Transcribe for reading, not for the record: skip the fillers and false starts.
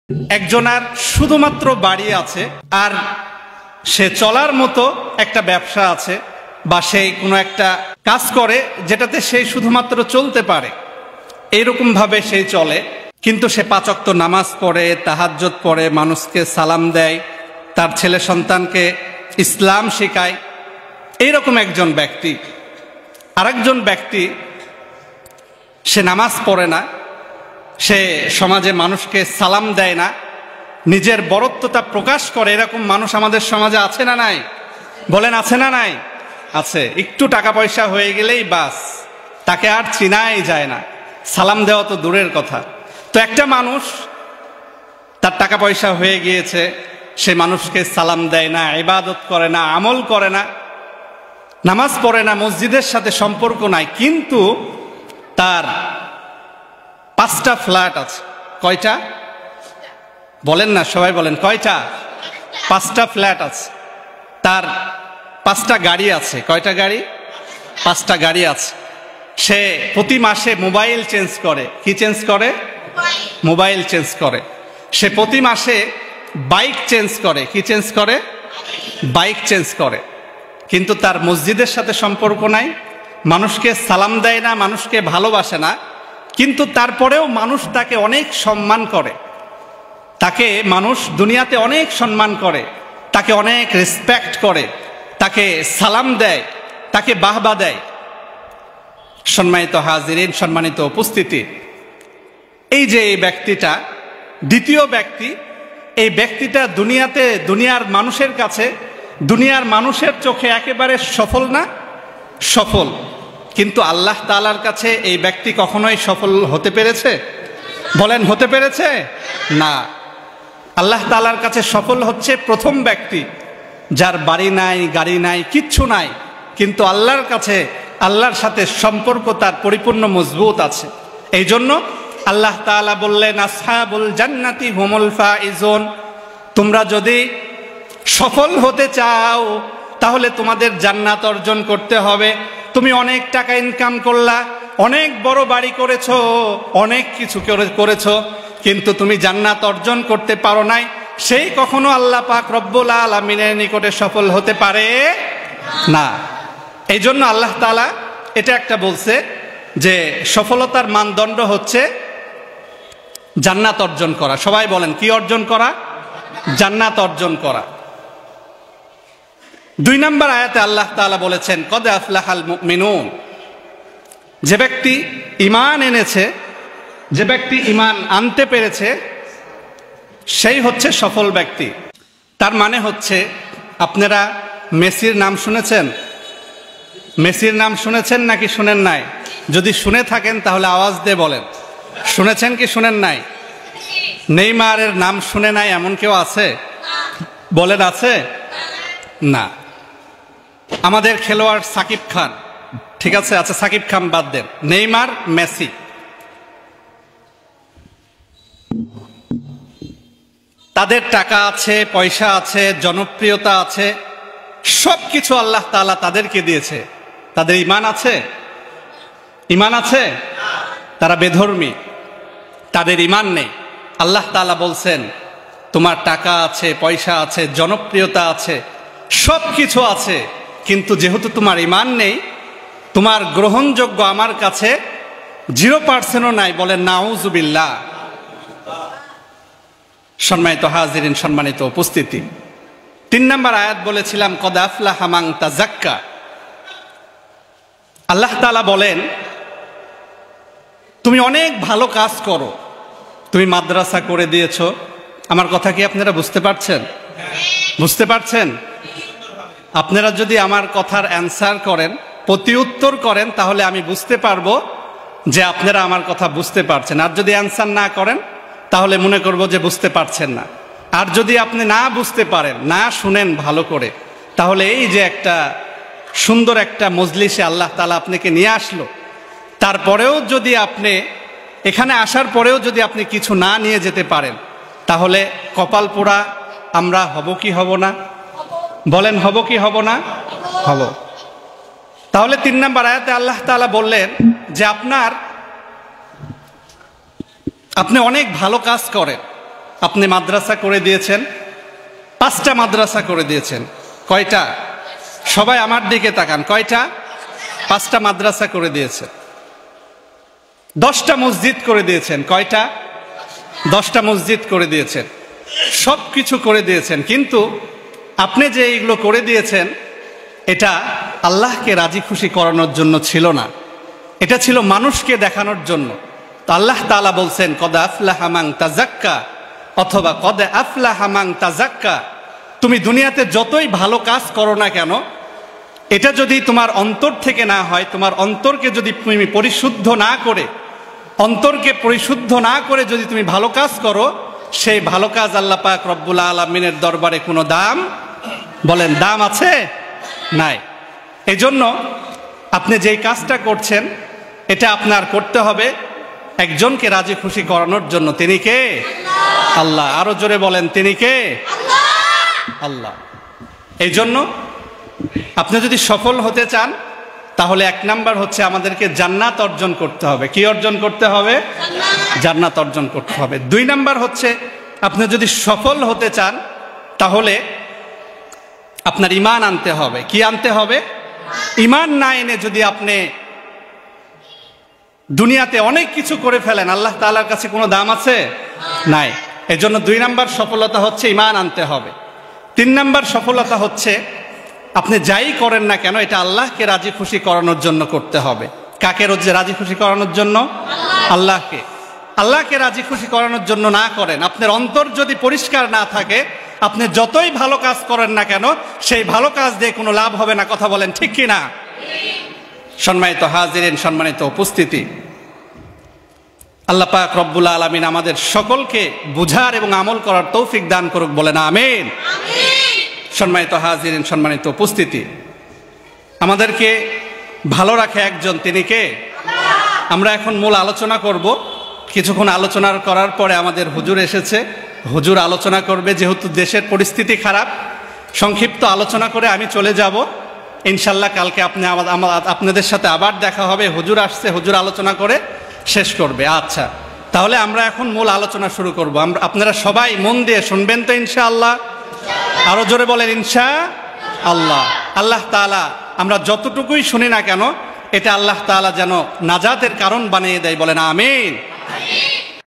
একজনের শুধুমাত্র বাড়ি আছে আর সে চলার মতো একটা ব্যবসা আছে বা সে কোনো একটা কাজ করে যেটাতে সে শুধুমাত্র চলতে পারে, এইরকম ভাবে সে চলে, কিন্তু সে 5 ওয়াক্ত নামাজ পড়ে, তাহাজ্জুদ পড়ে, মানুষকে সালাম দেয়, তার ছেলে সন্তানকে ইসলাম শেখায়। এইরকম একজন ব্যক্তি। আরেকজন ব্যক্তি সে নামাজ পড়ে না, সে সমাজে মানুষকে সালাম দেয় না, নিজের বড়ত্বতা প্রকাশ করে, এরকম মানুষ আমাদের সমাজে আছে না নাই? বলেন আছে না নাই? আছে। একটু টাকা পয়সা হয়ে গেলেই বাস, তাকে আর চিনাই যায় না, সালাম দেওয়া তো দূরের কথা। তো একটা মানুষ তার টাকা পয়সা হয়ে গিয়েছে, সে মানুষকে সালাম দেয় না, ইবাদত করে না, আমল করে না, নামাজ পড়ে না, মসজিদের সাথে সম্পর্ক নাই, কিন্তু তার 5টা ফ্ল্যাট আছে। কয়টা? বলেন না, সবাই বলেন কয়টা? 5টা ফ্ল্যাট আছে। তার 5টা গাড়ি আছে। কয়টা গাড়ি? 5টা গাড়ি আছে। সে প্রতি মাসে মোবাইল চেঞ্জ করে। কি চেঞ্জ করে? মোবাইল চেঞ্জ করে। সে প্রতি মাসে বাইক চেঞ্জ করে। কি চেঞ্জ করে? বাইক চেঞ্জ করে। কিন্তু তার মসজিদের সাথে সম্পর্ক নাই, মানুষকে সালাম দেয় না, মানুষকে ভালোবাসে না, কিন্তু তারপরেও মানুষ তাকে অনেক সম্মান করে, তাকে মানুষ দুনিয়াতে অনেক সম্মান করে, তাকে অনেক রেসপেক্ট করে, তাকে সালাম দেয়, তাকে বাহবা দেয়। সম্মানিত হাজিরিন, সম্মানিত উপস্থিতি, এই যে এই ব্যক্তিটা, দ্বিতীয় ব্যক্তি, এই ব্যক্তিটা দুনিয়াতে দুনিয়ার মানুষের কাছে, দুনিয়ার মানুষের চোখে একেবারে সফল না? সফল। কিন্তু আল্লাহ তাআলার কাছে এই ব্যক্তি কখনোই সফল হতে পেরেছে? বলেন হতে পেরেছে? না। আল্লাহ তাআলার কাছে সফল হচ্ছে প্রথম ব্যক্তি, যার বাড়ি নাই, গাড়ি নাই, কিচ্ছু নাই, কিন্তু আল্লাহর কাছে, আল্লাহর সাথে সম্পর্ক তার পরিপূর্ণ মজবুত আছে। এই জন্য আল্লাহ তাআলা বললেন, আসহাবুল জান্নাতি হুমুল ফাইজুন, তোমরা যদি সফল হতে চাও তাহলে তোমাদের জান্নাত অর্জন করতে হবে। তুমি অনেক টাকা ইনকাম করলা, অনেক বড় বাড়ি করেছো, অনেক কিছু করেছো, কিন্তু তুমি জান্নাত অর্জন করতে পারো নাই, সেই কখনো আল্লাহ পাক রব্বুল আলামিনের নিকটে সফল হতে পারে না। এই জন্য আল্লাহ তাআলা এটা একটা বলছে যে সফলতার মানদণ্ড হচ্ছে জান্নাত অর্জন করা। সবাই বলেন কি অর্জন করা? জান্নাত অর্জন করা। 2 নম্বর আয়াতে আল্লাহ তাআলা বলেছেন, কদ আফলাহাল মুমিনুন, যে ব্যক্তি ঈমান এনেছে, যে ব্যক্তি ঈমান আনতে পেরেছে, সেই হচ্ছে সফল ব্যক্তি। তার মানে হচ্ছে, আপনারা মেসির নাম শুনেছেন? মেসির নাম শুনেছেন নাকি শুনেন নাই? যদি শুনে থাকেন তাহলে আওয়াজ দিয়ে বলেন শুনেছেন কি শুনেন নাই? নেইমারের নাম শুনে নাই এমন কেউ আছে? বলেন আছে? না। আমাদের খেলোয়াড় সাকিব খান, ঠিক আছে, আচ্ছা সাকিব খান বাদ দেন, নেইমার, মেসি, তাদের টাকা আছে, পয়সা আছে, জনপ্রিয়তা আছে, সব কিছু আল্লাহ তাআলা তাদেরকে দিয়েছে। তাদের ঈমান আছে? ঈমান আছে? তারা বেধর্মী, তাদের ঈমান নেই। আল্লাহ তাআলা বলছেন, তোমার টাকা আছে, পয়সা আছে, জনপ্রিয়তা আছে, সব কিছু আছে, কিন্তু যেহেতু তোমার ঈমান নেই, তোমার গ্রহণযোগ্য আমার কাছে 0%ও নাই। বলেন নাউজুবিল্লাহ। সম্মানিত হাজিরিন, সম্মানিত উপস্থিতি, 3 নম্বর আয়াত বলেছিলাম, কদ আফলাহা মান তাযাক্কা। আল্লাহ তাআলা বলেন, তুমি অনেক ভালো কাজ করো, তুমি মাদ্রাসা করে দিয়েছো। আমার কথা কি আপনারা বুঝতে পারছেন? বুঝতে পারছেন? আপনারা যদি আমার কথার অ্যান্সার করেন, প্রতি উত্তর করেন, তাহলে আমি বুঝতে পারবো যে আপনারা আমার কথা বুঝতে পারছেন। আর যদি অ্যান্সার না করেন তাহলে মনে করব যে বুঝতে পারছেন না। আর যদি আপনি না বুঝতে পারেন, না শুনেন ভালো করে, তাহলে এই যে একটা সুন্দর একটা মজলিসে আল্লাহ তাআলা আপনাকে নিয়ে আসলো, তারপরেও যদি আপনি এখানে আসার পরেও যদি আপনি কিছু না নিয়ে যেতে পারেন, তাহলে কপাল পোড়া আমরা হব কি হব না? বলেন হব কি হব না? হব। তাহলে 3 নম্বর আয়াতে আল্লাহ তাআলা বললেন যে আপনি অনেক ভালো কাজ করেন, আপনি মাদ্রাসা করে দিয়েছেন, 5টা মাদ্রাসা করে দিয়েছেন। কয়টা? সবাই আমার দিকে তাকান। কয়টা? 5টা মাদ্রাসা করে দিয়েছেন। 10টা মসজিদ করে দিয়েছেন। কয়টা? 10টা মসজিদ করে দিয়েছেন। সব কিছু করে দিয়েছেন, কিন্তু আপনি যে এইগুলো করে দিয়েছেন এটা আল্লাহকে রাজি খুশি করানোর জন্য ছিল না, এটা ছিল মানুষকে দেখানোর জন্য। তো আল্লাহ তাআলা বলছেন কদ আফলাহা মান তাযাক্কা, অথবা কদ আফলাহা মান তাযাক্কা। তুমি দুনিয়াতে যতই ভালো কাজ করো না কেন, এটা যদি তোমার অন্তর থেকে না হয়, তোমার অন্তরকে যদি তুমি পরিশুদ্ধ না করে, অন্তরকে পরিশুদ্ধ না করে যদি তুমি ভালো কাজ করো, সেই ভালো কাজ আল্লাহ পাক রব্বুল আলামিনের দরবারে কোনো দাম, বলেন দাম আছে? নাই। এই জন্য আপনি যেই কাজটা করছেন এটা আপনার করতে হবে একজনকে রাজি খুশি করানোর জন্য। তিনি কে? আল্লাহ। আরো জোরে বলেন, তিনি কে? আল্লাহ। এই জন্য আপনি যদি সফল হতে চান তাহলে 1 নাম্বার হচ্ছে আমাদেরকে জান্নাত অর্জন করতে হবে। কি অর্জন করতে হবে? জান্নাত অর্জন করতে হবে। 2 নাম্বার হচ্ছে আপনি যদি সফল হতে চান তাহলে আপনার ঈমান আনতে হবে। কি আনতে হবে? ঈমান না এনে যদি আপনি দুনিয়াতে অনেক কিছু করে ফেলেন, আল্লাহ তাআলার কাছে কোনো দাম আছে? নাই। এজন্য 2 নাম্বার সফলতা হচ্ছে ঈমান আনতে হবে। 3 নাম্বার সফলতা হচ্ছে আপনি যাই করেন না কেন এটা আল্লাহকে রাজি খুশি করানোর জন্য করতে হবে। কাকে রাজি খুশি করানোর জন্য? আল্লাহকে। আল্লাহকে রাজি খুশি করানোর জন্য না করেন, আপনার অন্তর যদি পরিষ্কার না থাকে, আপনি যতই ভালো কাজ করেন না কেন সেই ভালো কাজ দিয়ে কোনো লাভ হবে না। কথা বলেন ঠিক কি না? সম্মানিত হাজিরিন, সম্মানিত উপস্থিতি, আল্লাহ পাক রব্বুল আলামিন আমাদের সকলকে বুঝার এবং আমল করার তৌফিক দান করুক। বলেন আমিন। সম্মানিত হাজিরিন, সম্মানিত উপস্থিতি, আমাদেরকে ভালো রাখে একজন, তিনি কে? আমরা এখন মূল আলোচনা করব। কিছুক্ষণ আলোচনা করার পরে আমাদের হুজুর এসেছে, হুজুর আলোচনা করবে। যেহেতু দেশের পরিস্থিতি খারাপ, সংক্ষিপ্ত আলোচনা করে আমি চলে যাব। ইনশাল্লাহ কালকে আপনাদের সাথে আবার দেখা হবে। হুজুর আসছে, হুজুর আলোচনা করে শেষ করবে। আচ্ছা, তাহলে আমরা এখন মূল আলোচনা শুরু করব। আপনারা সবাই মন দিয়ে শুনবেন তো ইনশাআল্লাহ? আরো জোরে বলেন ইনশাআল্লাহ। আল্লাহ তাআলা আমরা যতটুকুই শুনি না কেন এটা আল্লাহ তাআলা যেন নাজাতের কারণ বানিয়ে দেয়। বলেন আমিন।